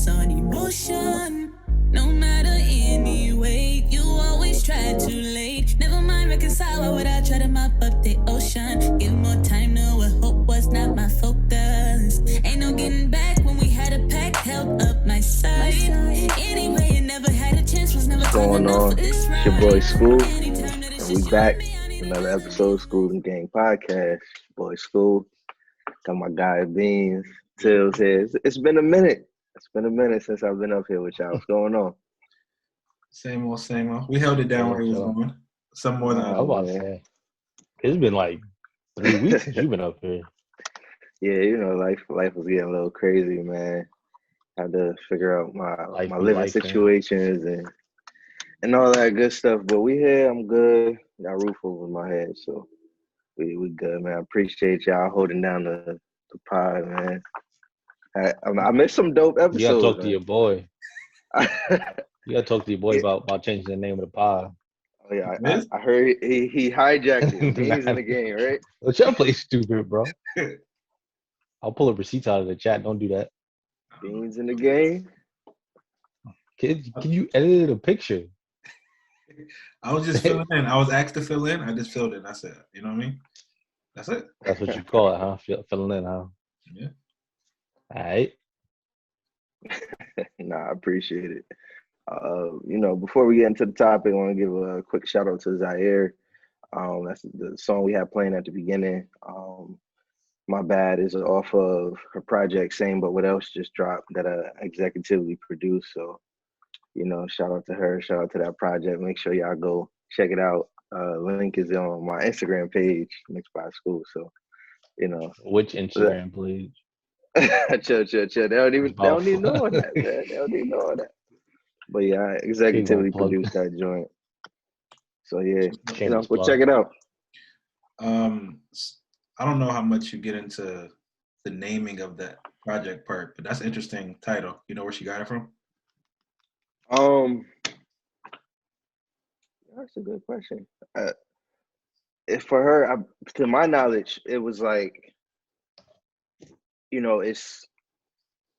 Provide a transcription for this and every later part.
focus on emotion. No matter any way, you always try too late. Never mind reconcile, why would I try to mop up the ocean? Give more time, no, what hope was not my focus. Ain't no getting back when we had a pack held up my side. Anyway, it never had a chance, was never What's going on? It's your boy School, and we back. Another episode of School and Gang Podcast. Boy School, got my guy Beans, Tills here. It's been a minute. It's been a minute since I've been up here with y'all. What's going on? Same old, same old. We held it down where it was going. Some more than I was about to say. It's been like 3 weeks since you've been up here. Yeah, you know, life was getting a little crazy, man. Had to figure out my living situations and all that good stuff. But we here, I'm good. Got a roof over my head, so we good, man. I appreciate y'all holding down the pod, man. I missed some dope episodes. You gotta talk to your boy. You gotta talk to your boy about changing the name of the pod. Oh yeah, I heard he hijacked it. Beans in the game, right? Let y'all play stupid, bro. I'll pull up receipts out of the chat. Don't do that. Beans in the game. Can you edit a picture? I was just filling in. I was asked to fill in. I just filled in. That's it. You know what I mean? That's it. That's what you call it, huh? Filling in, huh? Yeah. All right. Nah, I appreciate it. You know, before we get into the topic, I want to give a quick shout out to Zaire. That's the song we had playing at the beginning. My Bad is off of her project Same But What Else just dropped that I executively produced. So, you know, shout out to her, shout out to that project. Make sure y'all go check it out. Link is on my Instagram page, Mixed by School. So, you know. Which Instagram, please? chill. They don't even know that, man. They don't even know that. But yeah, I executively produced that joint. So yeah, you know, go check it out. I don't know how much you get into the naming of that project part, but that's an interesting title. You know where she got it from? That's a good question. If for her, to my knowledge, it was like, you know, it's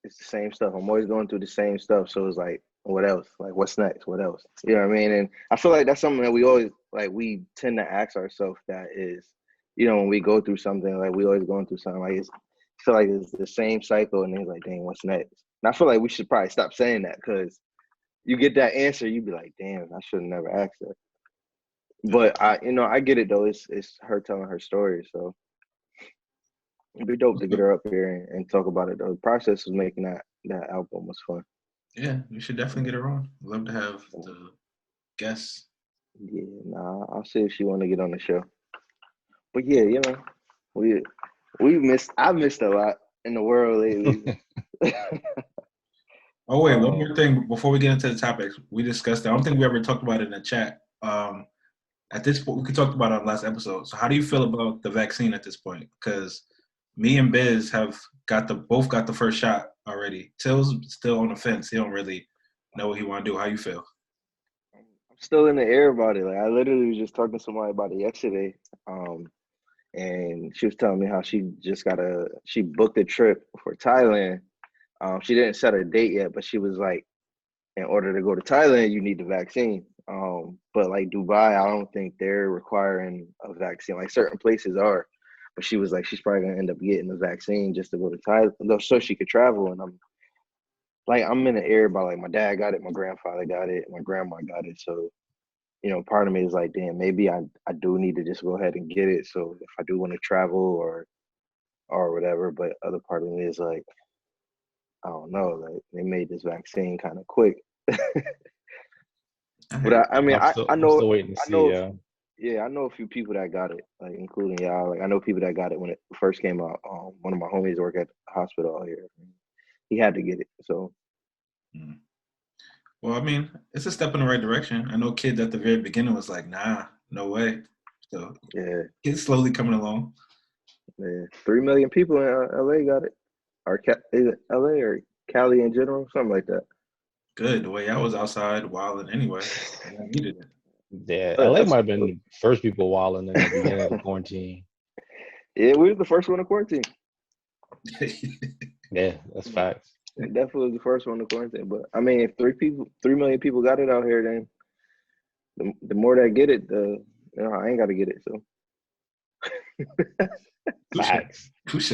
the same stuff. I'm always going through the same stuff. So it's like, what else? Like, what's next? What else? You know what I mean? And I feel like that's something that we always, like, we tend to ask ourselves that is, you know, when we go through something, like, we always going through something, like, I feel like it's the same cycle, and it's like, dang, what's next? And I feel like we should probably stop saying that, because you get that answer, you be like, damn, I should have never asked that. But I get it, though. It's her telling her story, so it'd be dope to get her up here and talk about it, though. The process of making that album was fun. Yeah, you should definitely get her on. I'd love to have the guests. Yeah, I'll see if she want to get on the show. But yeah, you know, I've missed a lot in the world lately. Oh wait, one more thing before we get into the topics. We discussed that. I don't think we ever talked about it in the chat. At this point, we could talk about it on the last episode. So how do you feel about the vaccine at this point? Because me and Biz have both got the first shot already. Till's still on the fence. He don't really know what he want to do. How you feel? I'm still in the air about it. Like, I literally was just talking to somebody about it yesterday. And she was telling me how she booked a trip for Thailand. She didn't set a date yet, but she was like, in order to go to Thailand, you need the vaccine. But like Dubai, I don't think they're requiring a vaccine. Like, certain places are. But she was like, she's probably gonna end up getting the vaccine just to go to Thailand so she could travel. And I'm in the air about, like, my dad got it, my grandfather got it, my grandma got it. So, you know, part of me is like, damn, maybe I do need to just go ahead and get it. So if I do want to travel or whatever, but other part of me is like, I don't know, like, they made this vaccine kind of quick. But I mean, I know, still waiting to see, yeah, I know a few people that got it, like, including y'all. Like, I know people that got it when it first came out. One of my homies work at the hospital out here. He had to get it, so. Well, I mean, it's a step in the right direction. I know kids at the very beginning was like, nah, no way. So yeah, it's slowly coming along. Yeah, 3 million people in LA got it, or is it LA or Cali in general, something like that. Good. The way I was outside wilding anyway, I needed it. Yeah, LA might have been the first people wilding in the beginning of the quarantine. Yeah, we were the first one to quarantine. Yeah, that's facts. It definitely was the first one to quarantine. But I mean, if 3 million people got it out here, then the more that get it, I ain't got to get it. So Facts. Touche.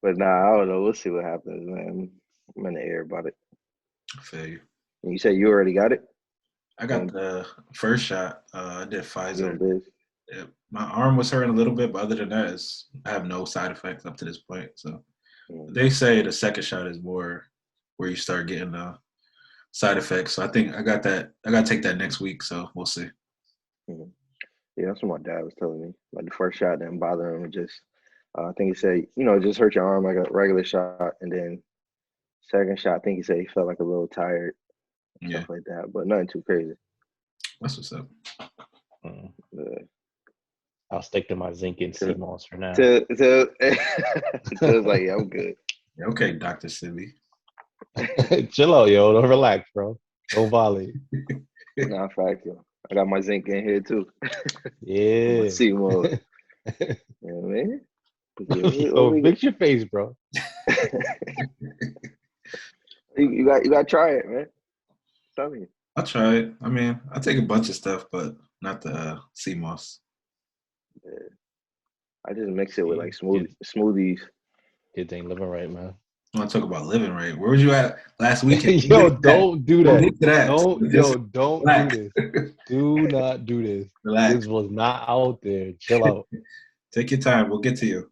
But nah, I don't know. We'll see what happens, man. I'm in the air about it. I feel you. And you said you already got it? I got the first shot. I did You Pfizer. and Biz? Yeah, my arm was hurting a little bit, but other than that, I have no side effects up to this point. So they say the second shot is more where you start getting side effects. So I think I got that. I got to take that next week. So we'll see. Mm-hmm. Yeah, that's what my dad was telling me. Like the first shot didn't bother him. It just, I think he said, it just hurt your arm like a regular shot. And then second shot, I think he said he felt like a little tired, stuff like that. But nothing too crazy. That's what's up. Yeah. I'll stick to my zinc and sea moss for now. So it's like, yeah, I'm good. Okay, Dr. Sibby. Chill out, yo. Don't relax, bro. Don't volley. Nah, fact, yo. I got my zinc in here too. Yeah. Sea moss. You know what I mean? Yo, fix your face, bro. You got to try it, man. Tell me. I'll try it. I mean, I take a bunch of stuff, but not the sea moss. Yeah. I just mix it with like smoothies. Kids ain't living right, man. I want to talk about living right. Where was you at last weekend? Yo, don't do that. Don't relax. do this. Do not do this. Relax. This was not out there. Chill out. Take your time. We'll get to you.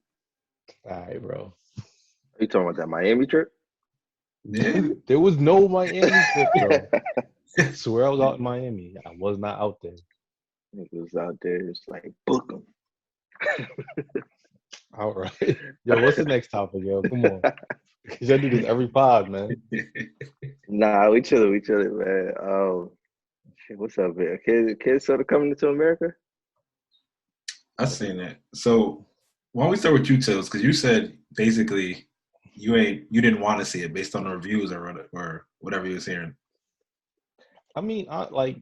All right, bro. Are you talking about that Miami trip? Yeah. There was no Miami trip, bro. I swear I was out in Miami. I was not out there. It was out there. It's like, book them. All right. Yo, what's the next topic, yo? Come on. Because I do this every pod, man. Nah, we chilling, man. Shit, what's up, man? Kids sort of coming to America? I've seen it. So why don't we start with you, Tills? Because you said basically you didn't want to see it based on the reviews or whatever you was hearing. I mean, like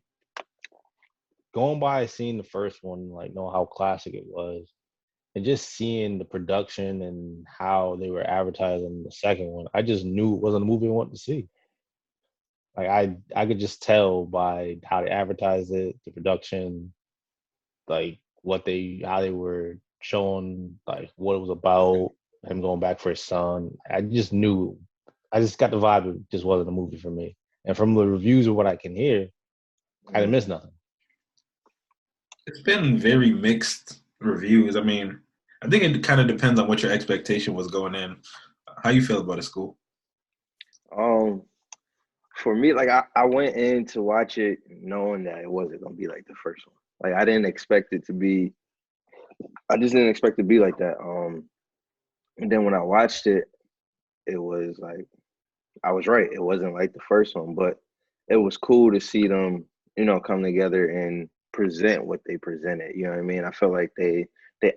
going by seeing the first one, like know how classic it was, and just seeing the production and how they were advertising the second one, I just knew it wasn't a movie I wanted to see. Like I could just tell by how they advertised it, the production, like how they were showing, like what it was about, him going back for his son. I just knew, I just got the vibe it just wasn't a movie for me. And from the reviews of what I can hear, I didn't miss nothing. It's been very mixed reviews. I mean, I think it kind of depends on what your expectation was going in. How you feel about it, School? For me, like I went in to watch it knowing that it wasn't gonna be like the first one. Like I didn't expect it to be. I just didn't expect it to be like that. And then when I watched it, it was like I was right. It wasn't like the first one, but it was cool to see them, come together and present what they presented. You know what I mean? I felt like they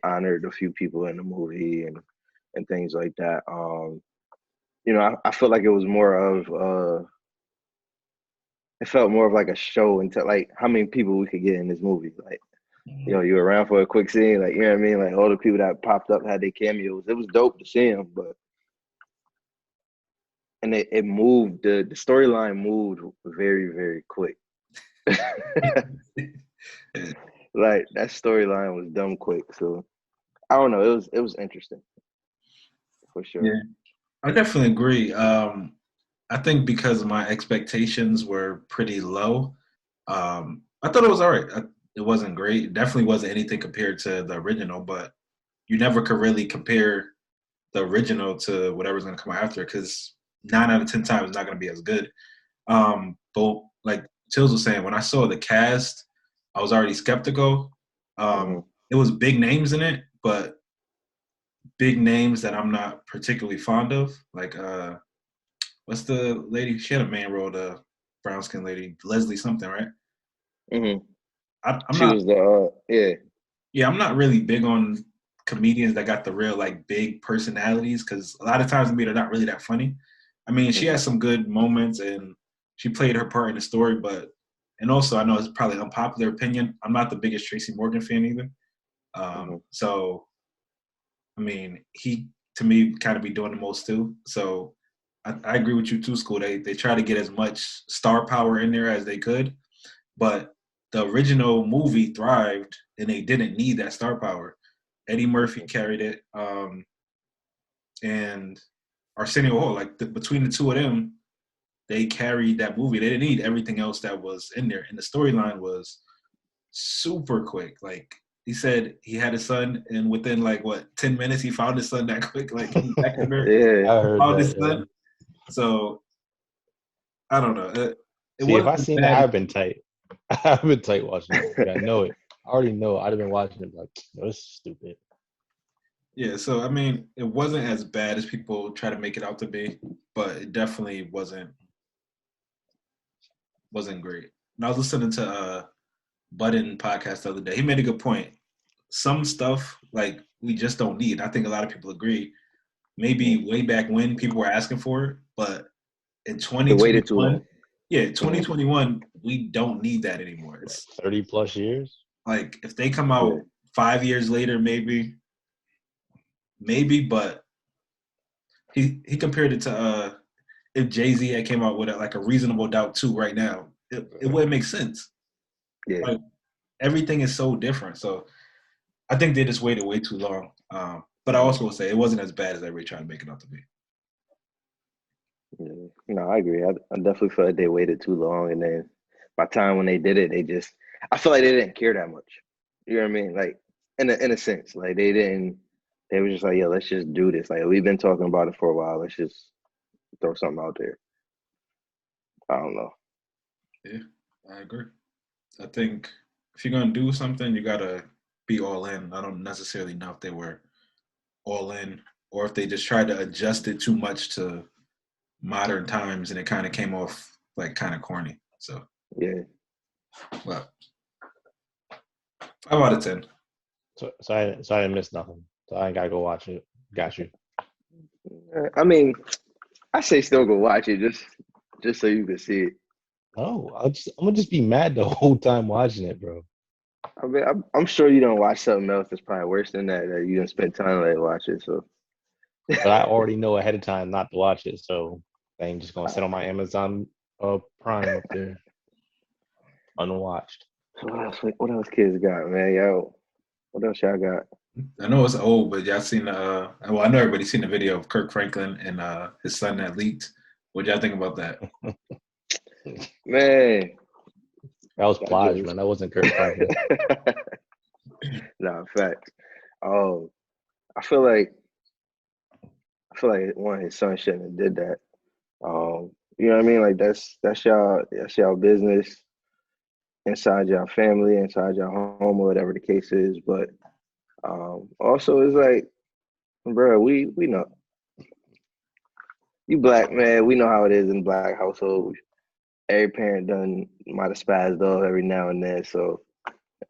honored a few people in the movie and things like that. I felt like it was more of it felt more of like a show into like how many people we could get in this movie. Like, you were around for a quick scene, like, you know what I mean? Like all the people that popped up had their cameos. It was dope to see them, and it moved, the storyline moved very, very quick. Like that storyline was dumb quick. So I don't know. It was interesting for sure. Yeah, I definitely agree. I think because my expectations were pretty low, I thought it was all right. It wasn't great. It definitely wasn't anything compared to the original, but you never could really compare the original to whatever's going to come after because 9 out of 10 times it's not going to be as good. But like Tills was saying, when I saw the cast, I was already skeptical. It was big names in it, but big names that I'm not particularly fond of. Like, what's the lady? She had a main role, the brown skin lady, Leslie something, right? Mm-hmm. She was the Yeah, I'm not really big on comedians that got the real like big personalities because a lot of times to me they're not really that funny. I mean, she has some good moments and she played her part in the story, and also I know it's probably an unpopular opinion. I'm not the biggest Tracy Morgan fan either. So I mean, he to me kind of be doing the most too. So I agree with you too, School. They try to get as much star power in there as they could, but the original movie thrived, and they didn't need that star power. Eddie Murphy carried it, and Arsenio Hall. Like between the two of them, they carried that movie. They didn't need everything else that was in there, and the storyline was super quick. Like he said, he had a son, and within 10 minutes, he found his son that quick. Like he back in there, Yeah. I heard found his that. son. So I don't know. It See, if I wasn't seen bad. that, I've been tight. I've been tight watching it. Yeah, I know it. I already know. I'd have been watching it like, oh, this is stupid. Yeah, so I mean, it wasn't as bad as people try to make it out to be, but it definitely wasn't great. And I was listening to Budden podcast the other day. He made a good point. Some stuff like we just don't need. I think a lot of people agree. Maybe way back when people were asking for it, but in They waited too 2021, long. yeah, 2021, we don't need that anymore. It's 30 plus years. like if they come out Yeah. 5 years later, maybe, but he compared it to if Jay-Z had came out with a Reasonable Doubt 2 right now, it wouldn't make sense. Yeah. Like everything is so different. So I think they just waited way too long. But I also will say it wasn't as bad as everybody trying to make it out to be. Yeah. No, I agree. I definitely feel like they waited too long, and then by the time when they did it, I feel like they didn't care that much. You know what I mean? Like in a sense, like they didn't. They were just like, yeah, let's just do this. Like we've been talking about it for a while. Let's just throw something out there. I don't know. Yeah, I agree. I think if you're gonna do something, you gotta be all in. I don't necessarily know if they were all in or if they just tried to adjust it too much to modern times and it kind of came off like kind of corny. So Yeah. well, 5 out of 10. So I didn't miss nothing. So I ain't gotta go watch it. Got you. I mean, I say still go watch it just so you can see it. Oh, I'm gonna just be mad the whole time watching it, bro. I mean, I'm sure you don't watch something else that's probably worse than that you didn't spend time to watch it. So, But I already know ahead of time not to watch it, so I ain't just gonna sit on my Amazon Prime up there unwatched. what else kids got, man? Yo, what else y'all got? I know it's old, but y'all seen well, I know everybody's seen the video of Kirk Franklin and his son that leaked. What y'all think about that? Man, That was Plage, man. That wasn't Kirk Franklin. nah, facts. Oh, I feel like one of his sons shouldn't have did that. You know what I mean? Like that's y'all business inside y'all family, inside y'all home, or whatever the case is. But also it's like, bro, we know you black, man. We know how it is in black households. Every parent might have spazzed off every now and then. So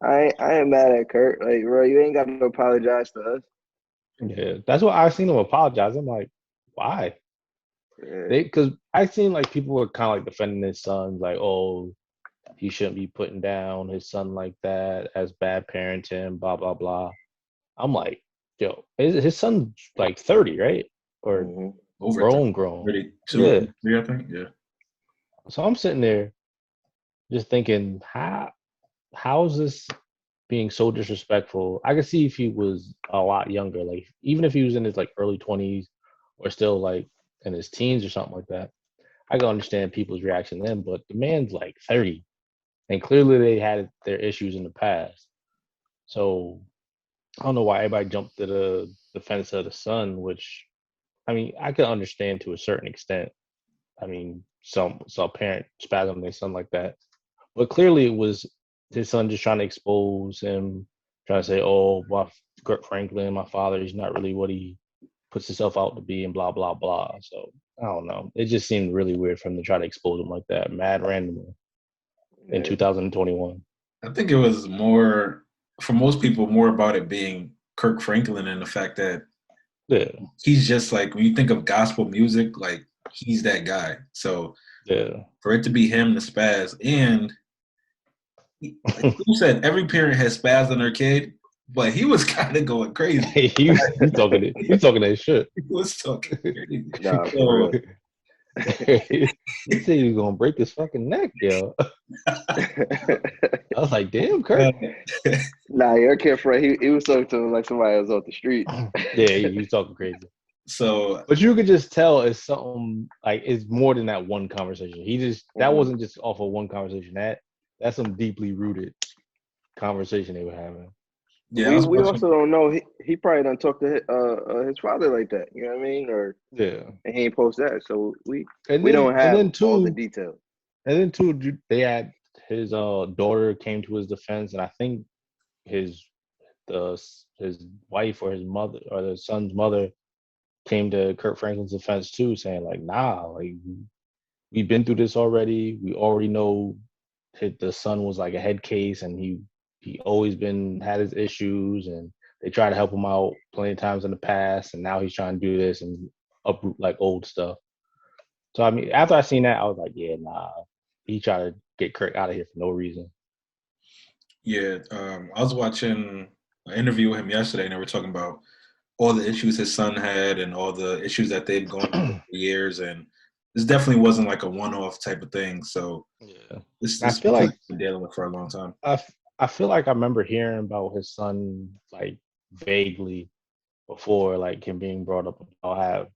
I ain't mad at Kurt. Like, bro, you ain't got to apologize to us. Yeah, that's what I seen him apologize. I'm like, why? Yeah. Because I seen like people were kind of like defending his sons, like, oh, he shouldn't be putting down his son like that as bad parenting, blah blah blah. I'm like, yo, his son's like 30, right? Or Mhm. Over grown. 32, Yeah. 33, I think. Yeah. So I'm sitting there just thinking, how is this being so disrespectful? I could see if he was a lot younger, like even if he was in his like early 20s or still like in his teens or something like that, I can understand people's reaction then. But the man's like 30, and clearly they had their issues in the past. So I don't know why everybody jumped to the defense of the son, which I mean I can understand to a certain extent. I mean, some parent spasm their son like that, but clearly it was his son just trying to expose him, trying to say, "Oh, Kirk Franklin, my father, he's not really what he puts himself out to be," and blah blah blah. So I don't know. It just seemed really weird for him to try to expose him like that, mad randomly in 2021. I think it was more, for most people, more about it being Kirk Franklin and the fact that he's just like, when you think of gospel music, like he's that guy. So for it to be him, the spaz, and like you said, every parent has spaz on their kid, but he was kind of going crazy. He's talking that shit. He was talking crazy. Nah, for So, real. He said he was gonna break his fucking neck, yo. I was like, damn, Kirk. Nah, your kid friend, he was talking to him like somebody was off the street. Yeah, he was talking crazy. so But you could just tell it's something like it's more than that one conversation. That wasn't just off of one conversation. That's some deeply rooted conversation they were having. yeah, I We was we watching. also don't know. He probably done talk to his father like that. You know what I mean? Or Yeah. and he ain't post that, so we And don't then have all the too, details. they had his daughter came to his defense, and I think his his wife or his mother or the son's mother came to Kirk Franklin's defense too, saying like, nah, like we've been through this already. We already know the son was like a head case, and he always had his issues, and they tried to help him out plenty of times in the past, and now he's trying to do this and uproot like old stuff. So I mean, after I seen that, I was like, yeah, nah, he tried to get Kirk out of here for no reason. Yeah, I was watching an interview with him yesterday, and they were talking about all the issues his son had and all the issues that they've gone through for years, and this definitely wasn't like a one-off type of thing. So Yeah, this I is feel something like he's been dealing with for a long time. I feel like I remember hearing about his son like vaguely before, like him being brought up about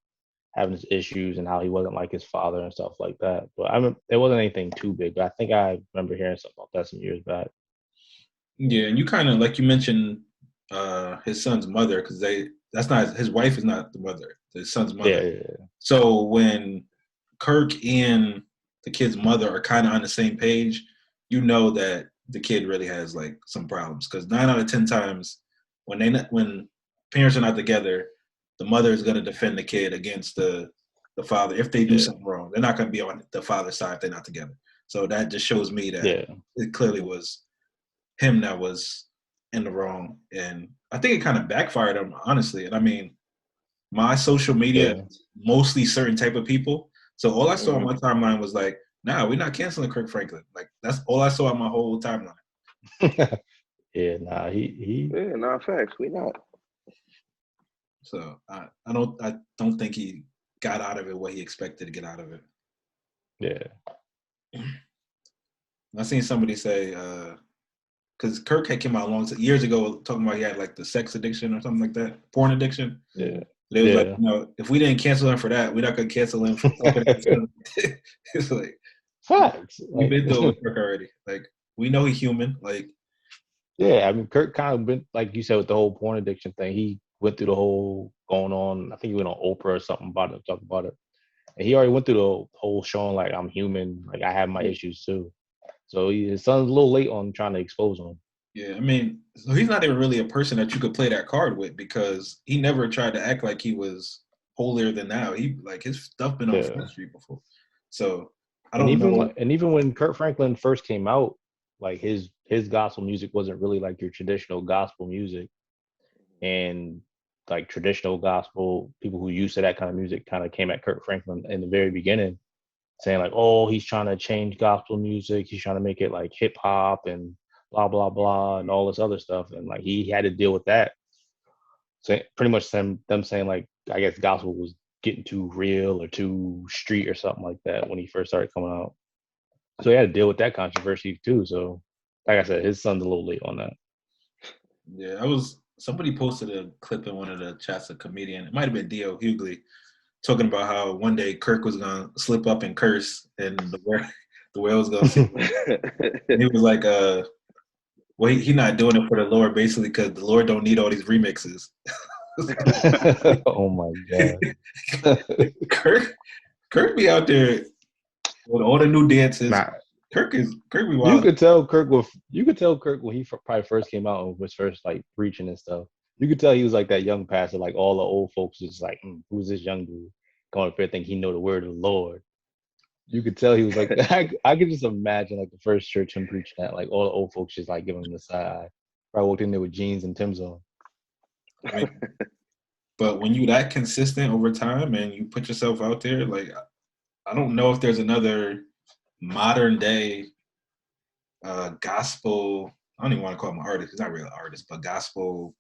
having his issues and how he wasn't like his father and stuff like that. But there wasn't anything too big. But I think I remember hearing something about that some years back. Yeah, and you kind of like you mentioned his son's mother because that's not his wife is not the mother, his son's mother. Yeah. So when Kirk and the kid's mother are kind of on the same page, you know that the kid really has like some problems because 9 out of 10 times when parents are not together, the mother is going to defend the kid against the father if they do something wrong. They're not going to be on the father's side if they're not together. So that just shows me that it clearly was him that was in the wrong, and I think it kind of backfired him honestly. And I mean, my social media is mostly certain type of people. So all I saw on my timeline was like, nah, we're not canceling Kirk Franklin. Like that's all I saw on my whole timeline. Yeah, nah, he Yeah, nah, facts. We not. So I don't think he got out of it what he expected to get out of it. Yeah. I seen somebody say because Kirk had came out years ago talking about he had like the sex addiction or something like that, porn addiction. Yeah. They was like, if we didn't cancel him for that, we're not gonna cancel him for talking. It's like facts. We've been through it with Kirk already. Like we know he's human. Like yeah, I mean, Kirk kind of been like you said with the whole porn addiction thing. He went through the whole going on. I think he went on Oprah or something about it, talk about it. And he already went through the whole showing like I'm human, like I have my issues too. So his son's a little late on trying to expose him. Yeah, I mean, so he's not even really a person that you could play that card with because he never tried to act like he was holier than thou. He like his stuff been on Front Street before. So I don't know. And even when Kirk Franklin first came out, like his gospel music wasn't really like your traditional gospel music. And like traditional gospel, people who used to that kind of music kind of came at Kirk Franklin in the very beginning, saying like, oh, he's trying to change gospel music. He's trying to make it like hip hop and blah, blah, blah, and all this other stuff. And like he had to deal with that. So pretty much them saying like, I guess gospel was getting too real or too street or something like that when he first started coming out. So he had to deal with that controversy too. So like I said, his son's a little late on that. Yeah, somebody posted a clip in one of the chats, a comedian, it might have been D.O. Hughley, talking about how one day Kirk was gonna slip up and curse and the whale was gonna see. And he was like, well, he's not doing it for the Lord basically because the Lord don't need all these remixes. Oh my God. Kirk be out there with all the new dances. Nah, Kirk be wild. you could tell Kirk when he probably first came out and was first like preaching and stuff. You could tell he was like that young pastor, like all the old folks was like, who's this young dude going up there think he know the word of the Lord. You could tell he was like, I could just imagine like the first church him preaching at, like all the old folks just like giving him the side eye. Probably walked in there with jeans and Tim's on. I mean, but when you that consistent over time and you put yourself out there, like I don't know if there's another modern day gospel I don't even want to call him an artist. He's not really an artist, but gospel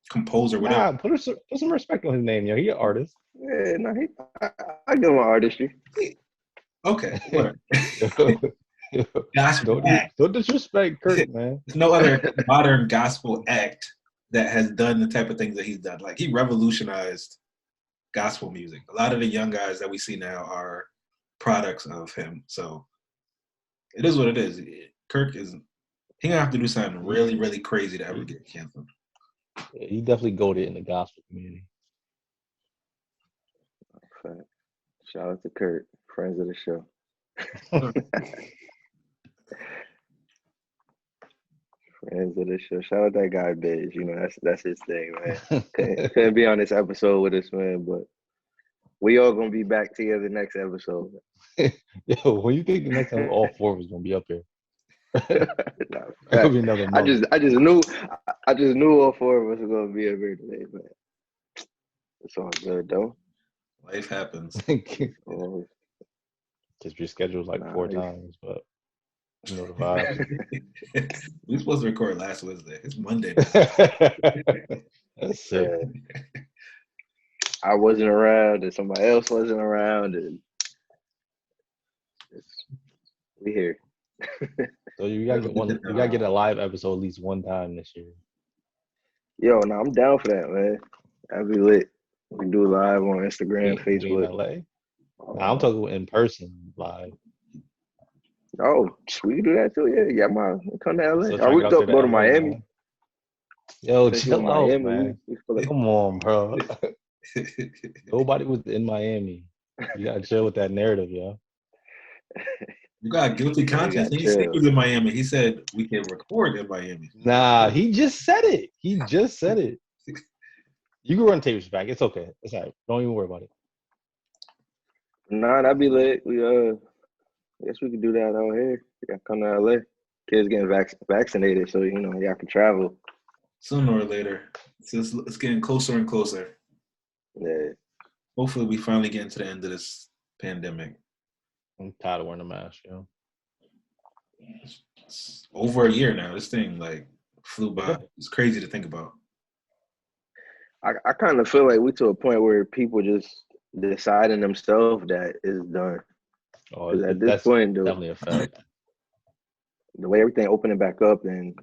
composer, whatever. Nah, put some respect on his name, yo. He an artist. Yeah, no, I give him artistry. Okay, whatever. Yo, Gospel act. don't disrespect Kirk, man. There's no other modern gospel act that has done the type of things that he's done. Like, he revolutionized gospel music. A lot of the young guys that we see now are products of him. So it is what it is. Kirk is, he gonna have to do something really, really crazy to ever get canceled. Yeah, he definitely goated in the gospel community. Fact. Shout out to Kurt, friends of the show. Friends of the show. Shout out that guy, Biz. You know, that's his thing, man. Couldn't be on this episode with us, man, but we all gonna be back together next episode. Yo, when you think the next time all four of us gonna be up here? Nah, It'll be another month. I just knew all four of us were gonna be up here today, man. It's all good though. Life happens. Just rescheduled like 4 times, but you know the vibe. We were supposed to record last Wednesday. It's Monday. That's sick. I wasn't around, and somebody else wasn't around, and we here. So you gotta get a live episode at least one time this year. Yo, no, I'm down for that, man. That'd be lit. We can do it live on Instagram, Facebook. In LA? Nah, I'm talking in person live. Oh, we can do that too. Yeah, come to LA. Or we can go to Miami. Man. Yo, chill out, man. Come on, bro. Nobody was in Miami. You gotta chill with that narrative, yo. You got a guilty conscience. He said he was in Miami. He said we can record in Miami. Nah, he just said it. You can run tapes back. It's okay. It's all right. Don't even worry about it. Nah, that'd be lit. I guess we could do that out here. You gotta come to LA. Kids getting vaccinated, so you know y'all can travel. Sooner or later. It's getting closer and closer. Yeah. Hopefully we finally get into the end of this pandemic. I'm tired of wearing a mask, yo. It's over a year now. This thing flew by. It's crazy to think about. I kind of feel like we to a point where people just deciding themselves that it's done. Oh, at this point, definitely a fact. The way everything opening back up, and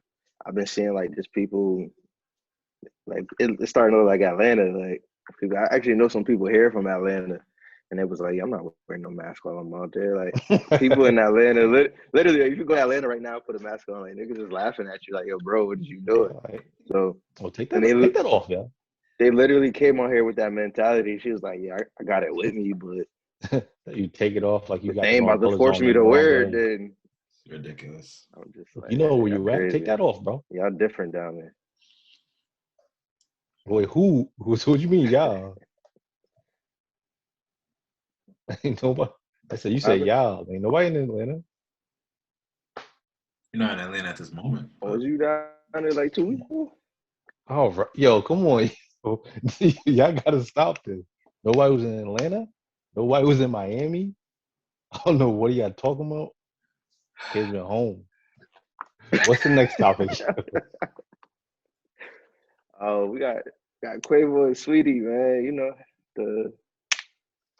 I've been seeing just people it's starting to look like Atlanta. Like people, I actually know some people here from Atlanta, and it was like, I'm not wearing no mask while I'm out there. Like people in Atlanta, literally, if you go to Atlanta right now, put a mask on, like niggas just laughing at you, like, yo, bro, what did you do? Right. So, well, take that off, yeah. They literally came on here with that mentality. She was like, yeah, I got it with me, but you take it off like you got. They ain't about to force me to wear it. Then it's ridiculous. I'm just like, you know where you at? Take that off, bro. Y'all different down there. Wait, who? What you mean, y'all? Ain't nobody. I said you said y'all. Ain't nobody in Atlanta. You're not in Atlanta at this moment. Was you down there like 2 weeks ago? Oh, right. Yo, come on. Y'all gotta stop this. Nobody was in Atlanta. Nobody was in Miami. I don't know what y'all talking about. Kids been home. What's the next topic? Oh, we got Quavo and Saweetie, man. You know,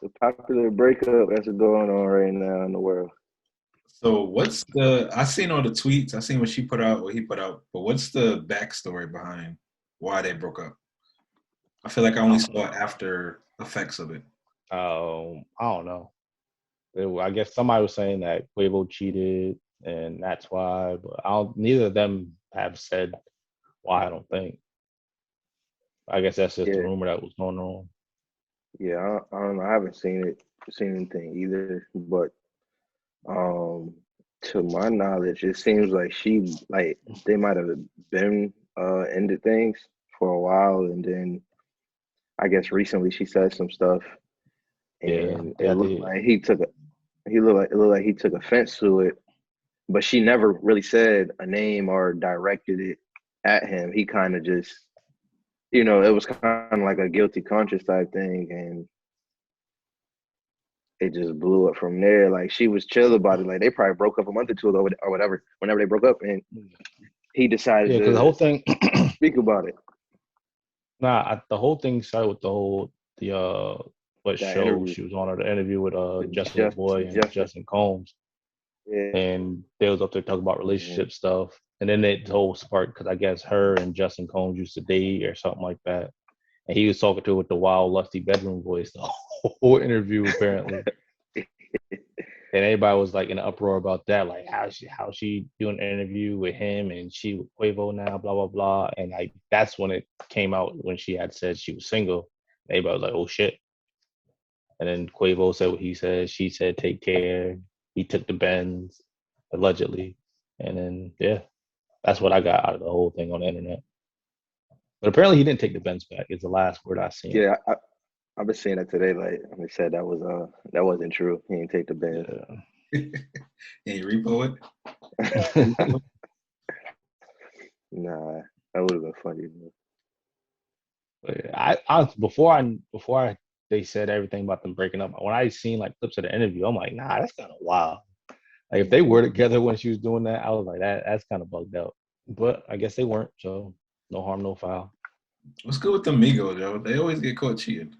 the popular breakup that's going on right now in the world. So I seen all the tweets, I seen what she put out, what he put out, but what's the backstory behind why they broke up? I feel like I only saw after effects of it. I don't know. I guess somebody was saying that Quavo cheated and that's why, but neither of them have said why, I don't think. I guess that's just the rumor that was going on. Yeah, I don't know. I haven't seen anything either, but to my knowledge, it seems like they might have been ended things for a while, and then I guess recently she said some stuff, and it looked like it looked like he took offense to it, but she never really said a name or directed it at him. He kind of just, it was kind of like a guilty conscience type thing, and it just blew up from there. Like she was chill about it. Like they probably broke up a month or two ago or whatever, whenever they broke up, and he decided Yeah, because the to whole thing, speak about it. the whole thing started with what That show interview she was on, or the interview with with Justin LeBoy and Justin. Justin Combs, Yeah. and they was up there talking about Mhm. relationship stuff, and then it whole sparked because I guess her and Justin Combs used to date or something like that, and he was talking to her with the wild, lusty bedroom voice the whole interview apparently. And everybody was like in an uproar about that, like how she doing an interview with him and she with Quavo now, blah blah blah. And like that's when it came out when she had said she was single. Everybody was like, oh shit. And then Quavo said what he said. She said take care. He took the bends, allegedly. And then yeah, that's what I got out of the whole thing on the internet. But apparently he didn't take the bends back. Is the last word I seen. Yeah, I've been seeing that today. Like they said that wasn't true. He didn't take the band. Yeah. And you repo it? Nah, that would have been funny. But I before they said everything about them breaking up. When I seen like clips of the interview, I'm like, nah, that's kind of wild. Like if they were together when she was doing that, I was like, that's kind of bugged out. But I guess they weren't, so no harm, no foul. What's good with the Migos, yo? They always get caught cheating.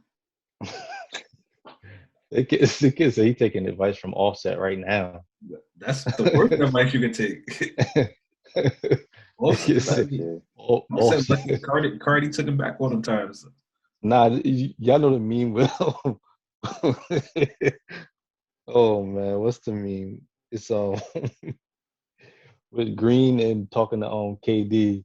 The kid say he taking advice from Offset right now. That's the worst advice you could take. Offset Cardi took him back all them times. Nah, y'all know the meme with oh man, what's the meme? It's with Green and talking to KD.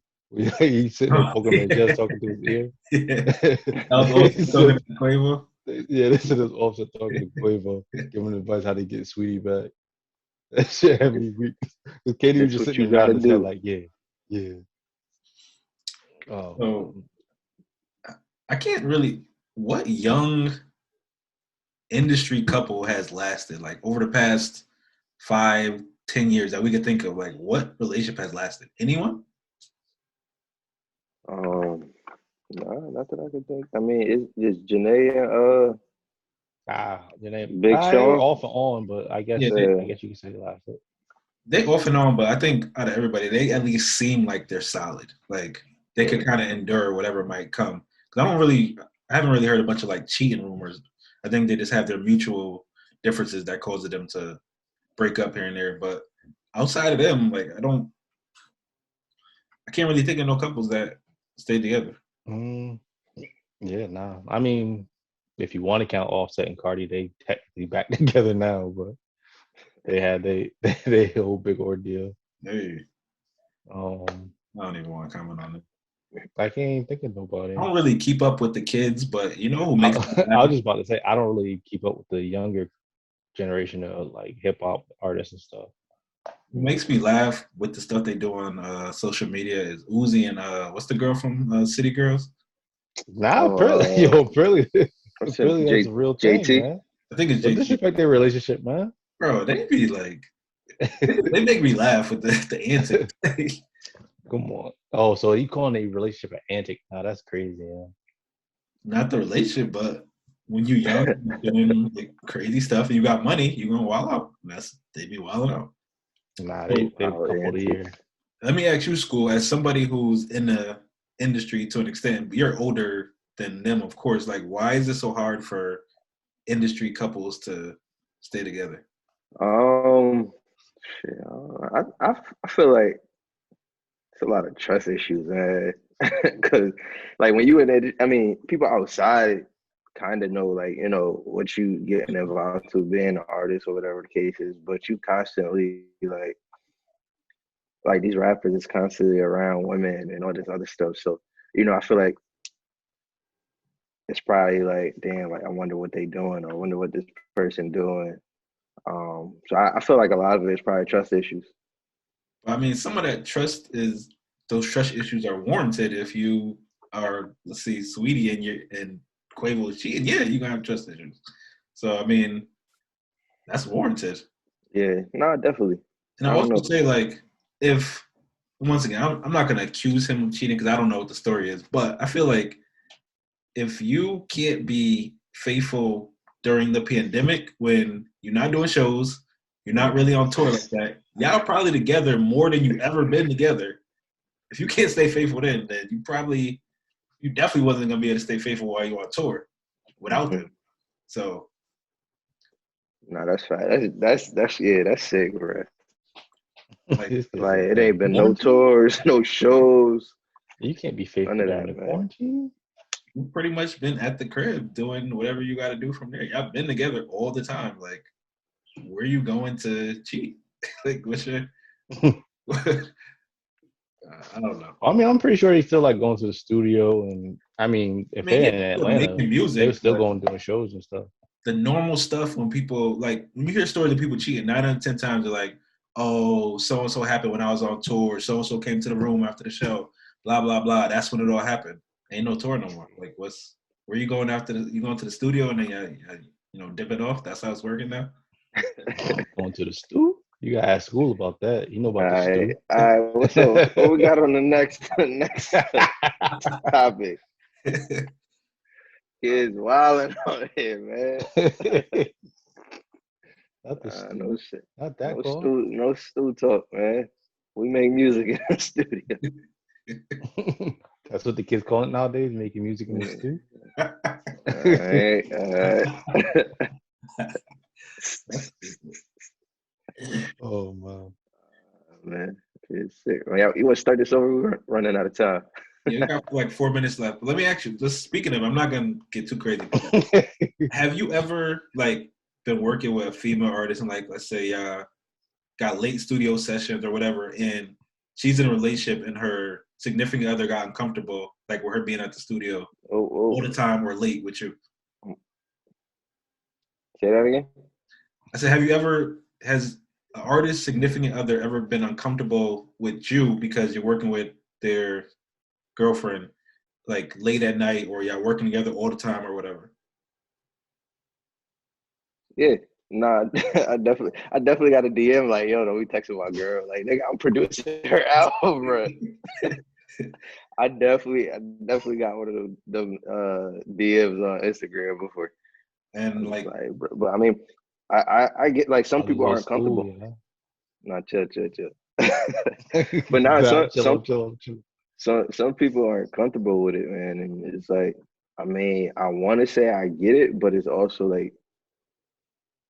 He's sitting there poking his chest, talking to his ear. Yeah. That was Offset talking to Quavo. Yeah, this is Offset talking to Quavo, giving advice how to get Sweetie back. That shit had me weak. Because KD was just sitting there nodding his head like, yeah. Oh. So I can't really. What young industry couple has lasted like over the past 5-10 years that we could think of? Like, what relationship has lasted? Anyone? No, not that I can think. I mean, it's Janae and Janae, Big they were Sean. off and on, but I guess I guess you can say they lasted. They off and on, but I think out of everybody, they at least seem like they're solid. Like they could kind of endure whatever might come. Because I haven't really heard a bunch of like cheating rumors. I think they just have their mutual differences that causes them to break up here and there. But outside of them, like I can't really think of no couples that stay together. Yeah, nah. I mean, if you want to count Offset and Cardi, they technically back together now, but they had they whole big ordeal. Hey, I don't even want to comment on it. I can't think of nobody. I don't really keep up with the kids, but you know who makes I was just about to say I don't really keep up with the younger generation of like hip hop artists and stuff. What makes me laugh with the stuff they do on social media is Uzi and what's the girl from City Girls? Nah, apparently that's a real thing, JT? man. I think it's Don't JT. disrespect their relationship, man. Bro, they be like, they make me laugh with the antics. Come on. Oh, so you calling a relationship an antic? Nah, that's crazy, yeah. Not the relationship, but when you're young, you're doing like crazy stuff, and you got money, you're gonna wild out. They be wilding out. Nah, they a couple of years. Let me ask you, School, as somebody who's in the industry to an extent, you're older than them, of course. Like, why is it so hard for industry couples to stay together? Shit, I feel like it's a lot of trust issues, man. Because like when you in it, I mean, people outside kind of know, like, you know, what you getting involved to being an artist or whatever the case is, but you constantly like these rappers is constantly around women and all this other stuff. So, you know, I feel like it's probably like, damn, like I wonder what they doing or I wonder what this person doing. So I feel like a lot of it is probably trust issues. I mean, some of that those trust issues are warranted if you are, let's see, Saweetie and Quavo is cheating. Yeah, you're gonna have trust issues. So I mean, that's warranted. Yeah, no, definitely. And I also say, like, if once again, I'm not gonna accuse him of cheating because I don't know what the story is, but I feel like if you can't be faithful during the pandemic when you're not doing shows, you're not really on tour like that, y'all probably together more than you ever been together. if you can't stay faithful then you definitely wasn't gonna be able to stay faithful while you on tour without them. So no, that's fine. That's sick, bro. like it ain't been no tours, no shows. You can't be faithful during the quarantine. You've pretty much been at the crib doing whatever you got to do from there. Y'all been together all the time. Like, where are you going to cheat? Like, what's your? I don't know. I mean, I'm pretty sure they still like going to the studio, and I mean, if they're in Atlanta, they were still going doing shows and stuff. The normal stuff when people when you hear stories of people cheating, 9 out of 10 times they're like, "Oh, so and so happened when I was on tour. So and so came to the room after the show. Blah blah blah. That's when it all happened. Ain't no tour no more. Like, where you going after you going to the studio and then dip it off? That's how it's working now. Going to the studio. You gotta ask school about that. You know about the studio. All right, what's up? What we got on the next topic? Kids wilding on here, man. Not the studio. No shit. Not that no stew talk, man. We make music in the studio. That's what the kids call it nowadays, making music in the studio. All right. Oh man, it's sick. You want to start this over? We're running out of time. Yeah, we got like 4 minutes left. But let me ask you. Just speaking of, I'm not gonna get too crazy. Have you ever been working with a female artist and let's say got late studio sessions or whatever, and she's in a relationship and her significant other got uncomfortable, with her being at the studio all the time or late with you? Say that again. I said, has an artist's significant other ever been uncomfortable with you because you're working with their girlfriend late at night, or y'all working together all the time or whatever? Yeah. Nah, I definitely got a DM yo, don't we texting my girl? Nigga, I'm producing her album, bro. I definitely got one of them DMs on Instagram before. And but I mean, I get some people aren't comfortable. Yeah. Nah, chill. But now some people aren't comfortable with it, man. And it's I mean, I want to say I get it, but it's also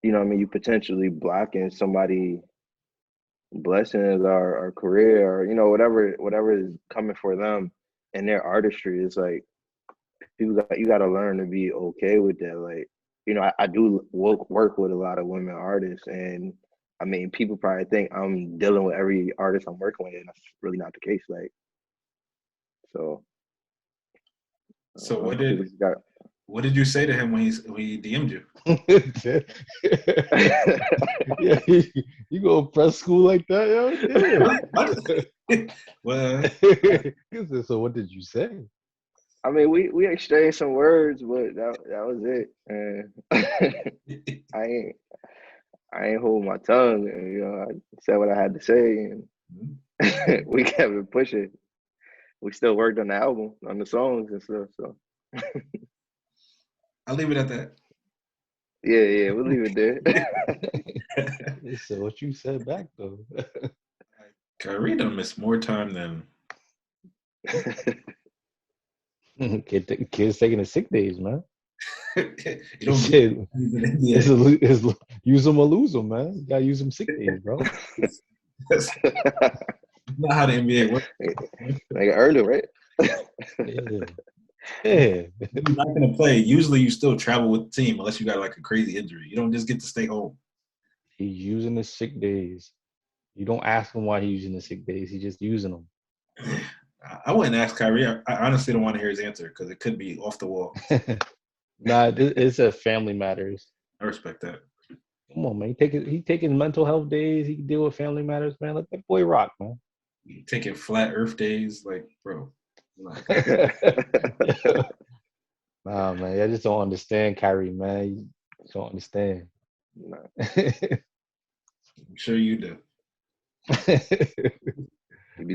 you potentially blocking somebody blessings or career or whatever is coming for them and their artistry. It's you got to learn to be okay with that. I do work with a lot of women artists, and I mean, people probably think I'm dealing with every artist I'm working with, and that's really not the case. So what did you say to him when he DM'd you? Yeah, you go press school like that, yo? Well, so what did you say? I mean, we exchanged some words, but that was it. And I ain't hold my tongue. And, I said what I had to say, and we kept it pushing. We still worked on the album, on the songs and stuff. So I'll leave it at that. Yeah, we'll leave it there. So what you said back though? Kyrie done missed more time than kids taking the sick days, man. You don't Shit. Use them or lose them, man. You gotta use them sick days, bro. That's not how the NBA works. They earned it, right? Yeah. If you're not gonna play, usually you still travel with the team unless you got a crazy injury. You don't just get to stay home. He's using the sick days. You don't ask him why he's using the sick days. He's just using them. I wouldn't ask Kyrie. I honestly don't want to hear his answer because it could be off the wall. Nah, it's a family matters. I respect that. Come on, man. He taking mental health days. He can deal with family matters, man. Let that boy rock, man. Taking flat Earth days, bro. Nah, man. I just don't understand Kyrie, man. You don't understand. Nah. I'm sure you do.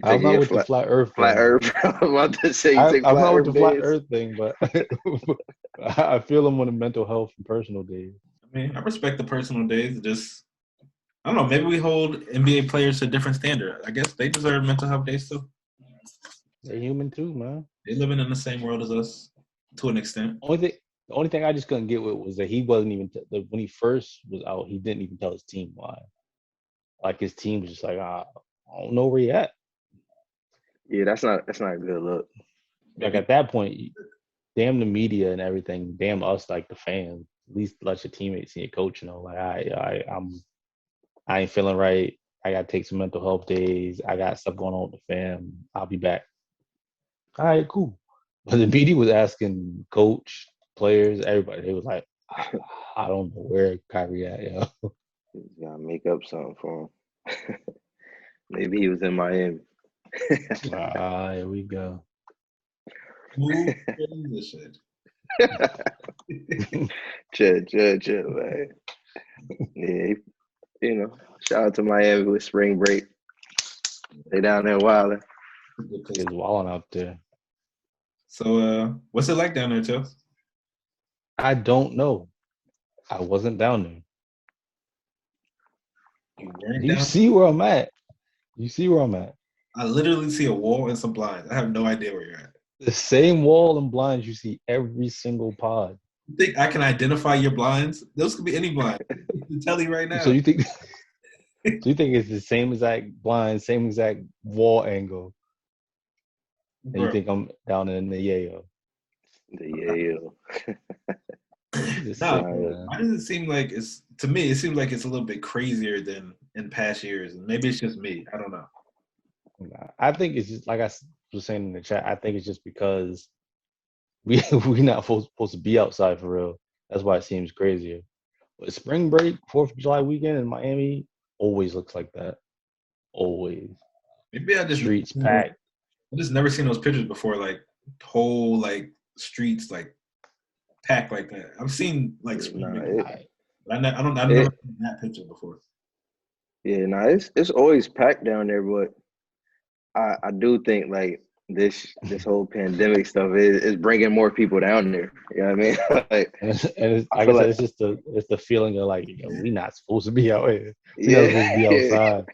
I'm not with the flat Earth thing. Flat Earth. I'm about to say I'm not with the flat Earth thing, but I feel him on the mental health and personal days. I mean, I respect the personal days. Just, I don't know. Maybe we hold NBA players to a different standard. I guess they deserve mental health days too. They're human too, man. They're living in the same world as us to an extent. The only thing I just couldn't get with was that he wasn't even when he first was out. He didn't even tell his team why. Like his team was just like, I don't know where he at. Yeah, that's not a good look. Like at that point, damn the media and everything. Damn us, like the fans. At least let your teammates and your coach know. Like I ain't feeling right. I gotta take some mental health days. I got stuff going on with the fam. I'll be back. All right, cool. But the media was asking coach, players, everybody. They was like, I don't know where Kyrie at, yo. He's gotta make up something for him. Maybe he was in Miami. Here we go. Smooth transition. Chill, man. Yeah, shout out to Miami with spring break. They down there wilding. It's wilding out there. So, what's it like down there, Chels? I don't know. I wasn't down there. You see where I'm at. You see where I'm at. I literally see a wall and some blinds. I have no idea where you're at. The same wall and blinds you see every single pod. You think I can identify your blinds? Those could be any blind. I'm telling you right now. So you think it's the same exact blind, same exact wall angle? And you think I'm down in the Yayo? The Yayo. Why does it seem like it's, to me, it seems like it's a little bit crazier than in past years. And maybe it's just me. I don't know. I think it's just like I was saying in the chat. I think it's just because we're not supposed to be outside for real. That's why it seems crazier. But spring break, 4th of July weekend in Miami always looks like that. Always. Maybe I just streets packed. I just never seen those pictures before. Like whole like streets like packed like that. I've seen like spring break. I've never seen that picture before. Yeah, it's always packed down there, but I do think like this whole pandemic stuff is bringing more people down there. You know what I mean? Like, it's just the feeling of like, we not supposed to be out here. We not supposed to be outside.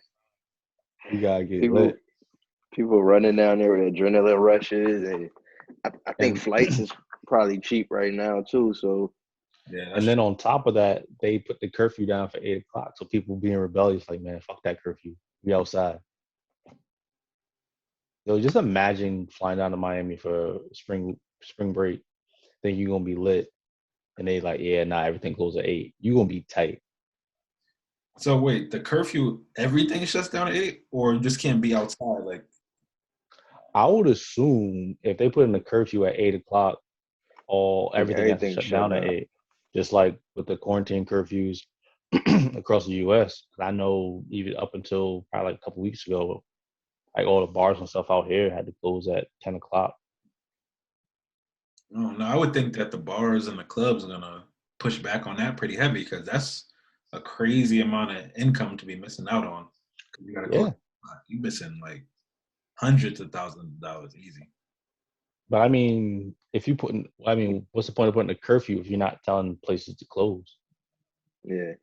We gotta get lit. People running down there with adrenaline rushes, and I think flights is probably cheap right now too. So yeah, and then on top of that, they put the curfew down for 8 o'clock, so people being rebellious, like, man, fuck that curfew. We outside. Yo, just imagine flying down to Miami for spring break, think you're gonna be lit, and they like, yeah, nah, everything closes at 8. You're gonna be tight. So wait, the curfew, everything shuts down at 8, or you just can't be outside? Like, I would assume if they put in the curfew at 8 o'clock, everything has to shut down at 8. Just like with the quarantine curfews across the U.S. I know even up until probably like a couple weeks ago, like all the bars and stuff out here had to close at 10 o'clock. Oh, no, I would think that the bars and the clubs are gonna push back on that pretty heavy because that's a crazy amount of income to be missing out on. You gotta go. You're missing like hundreds of thousands of dollars easy. But I mean, what's the point of putting a curfew if you're not telling places to close? Yeah,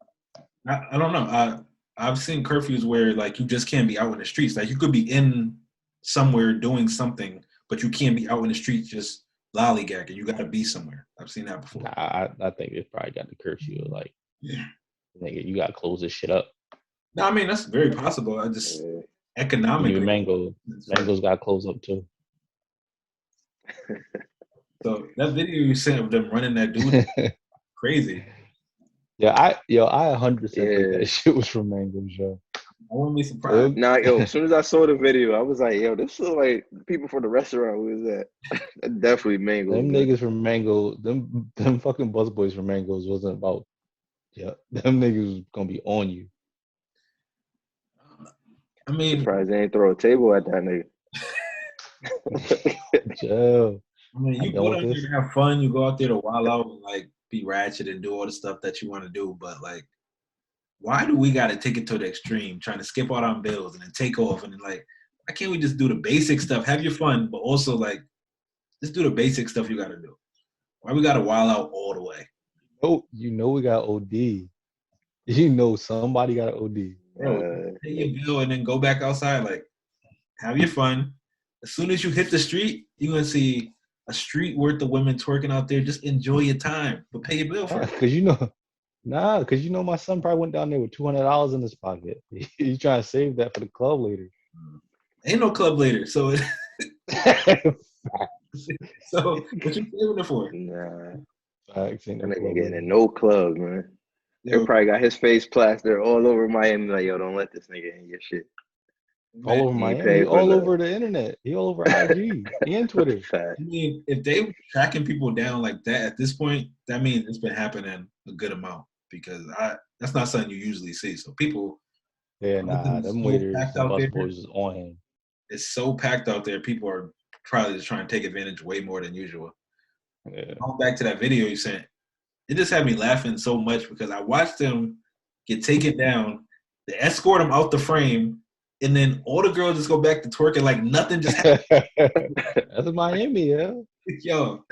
I don't know. I've seen curfews where like you just can't be out in the streets. Like you could be in somewhere doing something, but you can't be out in the streets just lollygagging. You got to be somewhere. I've seen that before. I think it's probably got the curfew. Like, nigga, you got to close this shit up. No, I mean that's very possible. I just economically, even Mango's got to close up too. So that video you sent of them running that dude, crazy. Yeah, I 100% think that shit was from Mango's show. I wouldn't be surprised. As soon as I saw the video, I was like, yo, this is like people from the restaurant. Where was that? Definitely Mango. Them niggas from Mango, them fucking busboys from Mango's wasn't about, them niggas was gonna be on you. I mean, surprised they ain't throw a table at that nigga. Joe. I mean, you go out there to have fun. You go out there to wild out and like be ratchet and do all the stuff that you want to do. But like, why do we got to take it to the extreme, trying to skip out on bills and then take off and then like, why can't we just do the basic stuff? Have your fun, but also like, just do the basic stuff you got to do. Why we got to wild out all the way? Oh, we got OD. Somebody got an OD. Bro, pay your bill and then go back outside. Like, have your fun. As soon as you hit the street, you're gonna see a street worth of women twerking out there. Just enjoy your time, but pay your bill first. Because my son probably went down there with $200 in his pocket. He's trying to save that for the club later. Ain't no club later, so so what you saving it for? Nah, Facts, ain't that no nigga club getting later. in no club, man. They Yo, probably got his face plastered all over Miami. Like, yo, don't let this nigga in your shit. All man, over He ain't Miami. He paying for all the over the internet. He all over IG and Twitter. fat. I mean, if they were tracking people down like that at this point, that means it's been happening a good amount because that's not something you usually see. So people, Yeah, everything's them so waiters packed and out there. busboys is on him. It's so packed out there. People are probably just trying to take advantage way more than usual. Yeah. Going back to that video you sent, it just had me laughing so much because I watched them get taken down. They escort him out the frame, and then all the girls just go back to twerking like nothing just happened. That's Miami, yeah. Yo.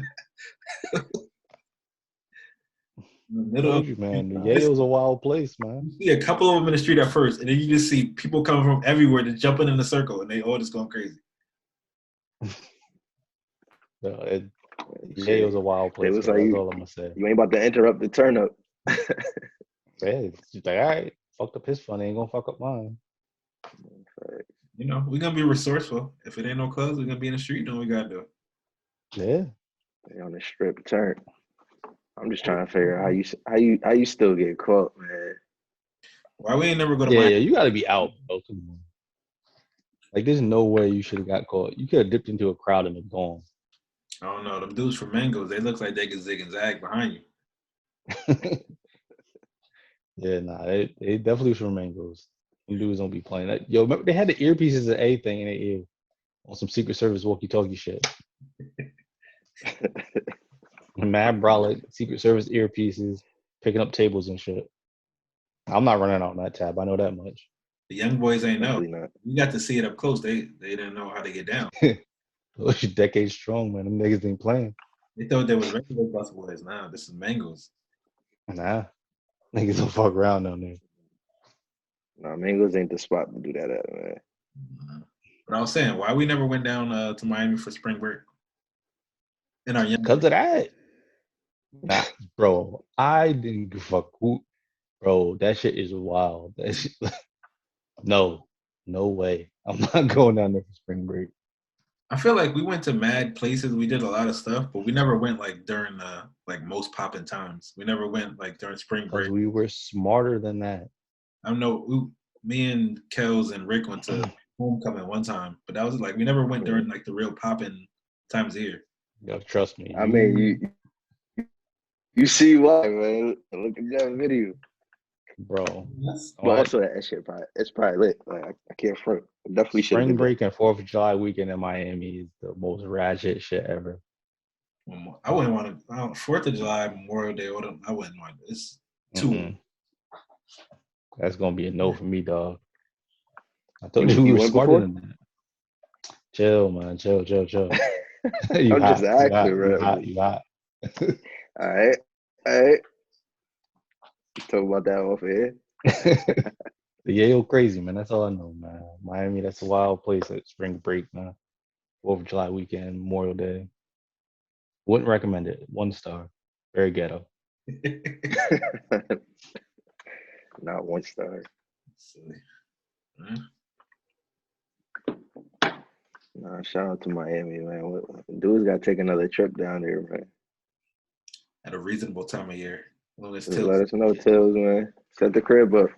In the middle Told of you, man. the Yayo's a wild place, man. you see a couple of them in the street at first, and then you just see people coming from everywhere just jumping in a circle, and they all just going crazy. Yayo's a wild They place, was bro. like, That's all I'm gonna say. you ain't about to interrupt the turn up. Yeah, it's just like, all right, fucked up his fun, ain't gonna fuck up mine. You know, we're gonna be resourceful. If it ain't no clubs, we're gonna be in the street doing what we gotta do. Yeah. They on the strip turn. I'm just trying to figure out how you still get caught, man. Why we ain't never go to Yeah, Miami? you gotta be out, bro. Come on. Like, there's no way you should have got caught. You could have dipped into a crowd and been gone. I don't know. Them dudes from Mangoes, they look like they can zig and zag behind you. Yeah, nah, they definitely from mangoes. Them dudes don't be playing that. Yo, remember they had the earpieces and everything in their ear on some Secret Service walkie-talkie shit. Mad brolic, Secret Service earpieces, picking up tables and shit. I'm not running out on that tab. I know that much. The young boys ain't know. Definitely not. You got to see it up close. They didn't know how to get down. Those decades strong, man. Them niggas ain't playing. They thought they was regular bus boys. Nah, this is Mangoes. Nah, niggas don't fuck around down there. Nah, Mangos ain't the spot to do that at, man. But I was saying, why we never went down to Miami for spring break? In our young Because of that. Nah, bro, I didn't give a fuck who. Bro, that shit is wild. That shit, no way. I'm not going down there for spring break. I feel like we went to mad places. We did a lot of stuff, but we never went like during the like most popping times. We never went like during spring Because break. we were smarter than that. I don't know. Me and Kels and Rick went to homecoming one time, but that was like we never went during like the real popping times of year. Yo, trust me. I mean, you see why, man. Look at that video. Bro. But also that shit it's probably lit. Like I can't front. Definitely should Spring break and 4th of July weekend in Miami is the most ratchet shit ever. I wouldn't want to. 4th of July, Memorial Day, I wouldn't want it. It's too. That's gonna be a no for me, dog. I told you You we were went smarter before? than that. Chill, man. Chill. I'm just asking, bro. You hot. All right. You talk about that off air. The Yayo crazy, man. That's all I know, man. Miami, that's a wild place at spring break, man. 4th of July weekend, Memorial Day. Wouldn't recommend it. 1 star. Very ghetto. Not 1 star. Silly. Nah, shout out to Miami, man. Dudes got to take another trip down there, man. At a reasonable time of year. Just let us know, Tills, man. Set the crib up.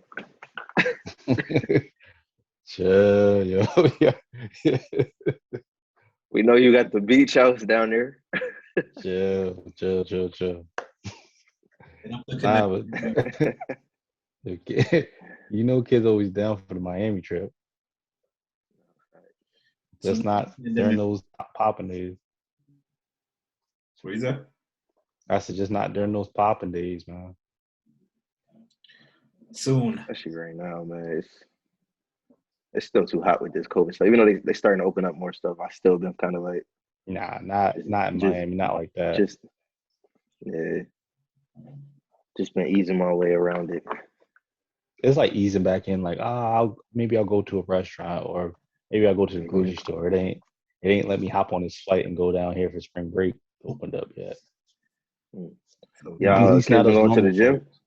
Chill, yo. We know you got the beach house down there. Chill. Nah, but you know, kids always down for the Miami trip. Just not during those popping days. What is that? I said just not during those popping days, man. Soon. Especially right now, man. It's still too hot with this COVID stuff. Even though they starting to open up more stuff, I still been kind of like, Nah, not in Miami, not like that. Just been easing my way around it. It's like easing back in, like, maybe I'll go to a restaurant or maybe I'll go to the grocery store. It ain't It ain't let me hop on this flight and go down here for spring break opened up yet. At Y'all least kids not been as going to the normal gym? flights.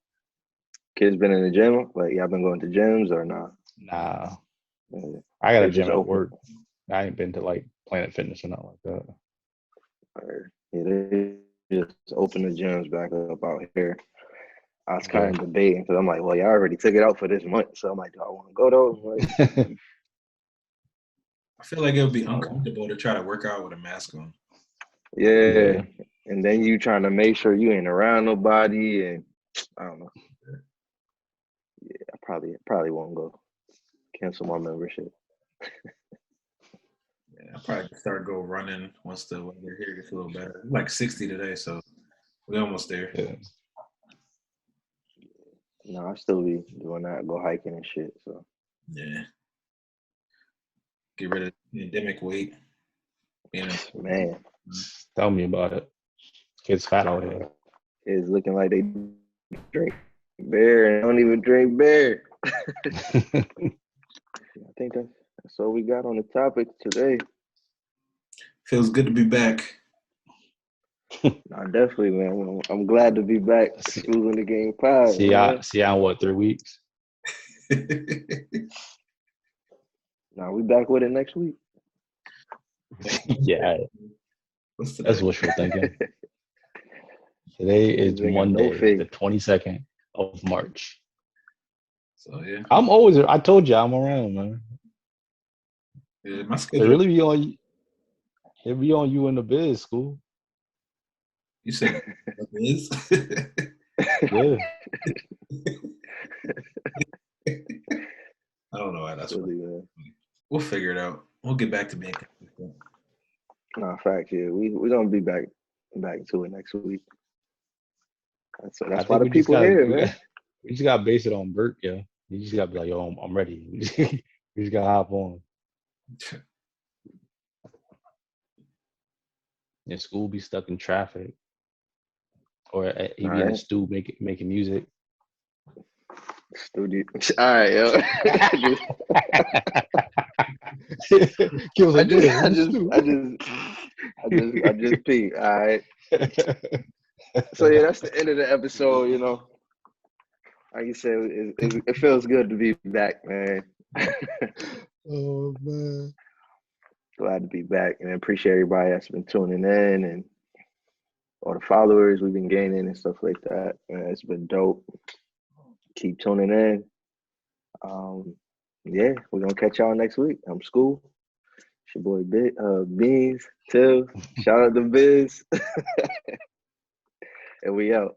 Kids been in the gym? Like y'all been going to gyms or not? Nah, Yeah, I got a they gym just at open. work. I ain't been to like Planet Fitness or nothing like that. Yeah, they just open the gyms back up out here. I was kind Yeah. of debating because I'm like, well, y'all already took it out for this month, so I'm like, do I want to go though? Like, I feel like it would be uncomfortable to try to work out with a mask on. yeah, and then you trying to make sure you ain't around nobody, and I don't know. Yeah, I probably won't go. Cancel my membership. Yeah, I'll probably start go running once the weather here gets a little better. It's like 60 today, so we're almost there. Yeah. No, I still be doing that, go hiking and shit. So Yeah. Get rid of the pandemic weight. man, Tell me about it. Kids fat out here. it's looking like they drink beer and don't even drink beer. I think that's all we got on the topic today. Feels good to be back. No, definitely, man. I'm glad to be back. School in the game pod. See ya in what, 3 weeks? Now we back with it next week. Yeah, What's today? that's wishful thinking. Today is They got no Monday, faith. the 22nd of March. So yeah. I told you I'm around, man. Yeah, my It schedule. really be on you. It be on you in the biz, school. You said what it is? Yeah. I don't know why that's Really, funny. man. We'll figure it out. We'll get back to being consistent. Nah, fact, yeah. We're gonna be back to it next week. So that's why the people here, man. We just gotta base it on Bert, yeah. You just gotta be like, yo, I'm ready. We just gotta hop on. And school be stuck in traffic. Or he be in the stew making music. Studio. All right, yo. I just peed. All right. So yeah, that's the end of the episode. You know, like you said, it feels good to be back, man. Oh man. Glad to be back, and I appreciate everybody that's been tuning in and all the followers we've been gaining and stuff like that. Man, it's been dope. Keep tuning in. Yeah, we're gonna catch y'all next week. I'm School. It's your boy Beans, Till. Shout out to Biz. And we out.